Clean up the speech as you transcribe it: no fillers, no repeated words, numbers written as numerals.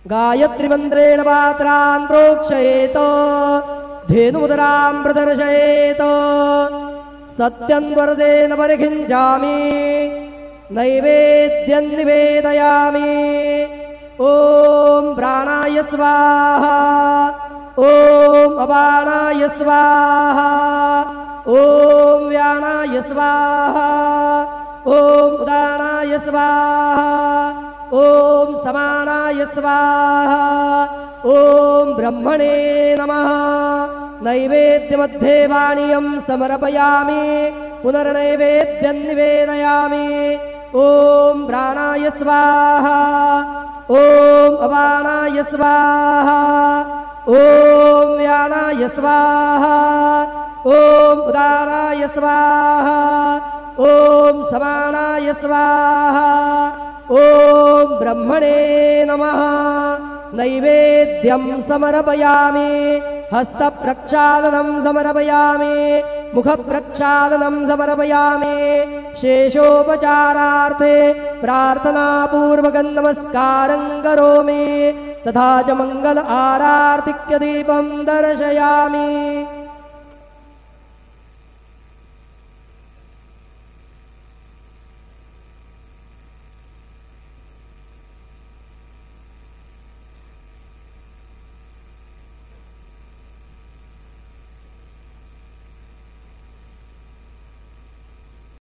गायत्रीमन्त्रेण पात्रान् प्रोक्षयेत धेनुमुदरां प्रदर्शयेत सत्यं वरदेन परिखिञ्चामि नैवेद्यं निवेदयामि ॐ प्राणाय स्वाहा ॐ अपानाय स्वाहा ॐ व्यानाय स्वाहा ॐ उदानाय स्वाहा ॐ समानाय स्वाहा ॐ ब्रह्मणे नमः नैवेद्यमध्ये पानीयं समर्पयामि पुनर्नैवेद्यं निवेदयामि ॐ प्राणाय स्वाहा ॐ अपानाय स्वाहा ॐ व्यानाय स्वाहा ॐ उदानाय स्वाहा ॐ समानाय स्वाहा ॐ ब्रह्मणे नमः नैवेद्यं समर्पयामि हस्तप्रक्षालनं समर्पयामि मुखप्रक्षालनं समर्पयामि शेषोपचारार्थे प्रार्थनापूर्वकं नमस्कारं करोमि तथा च मंगल आरार्तिक्य दीपं दर्शयामि।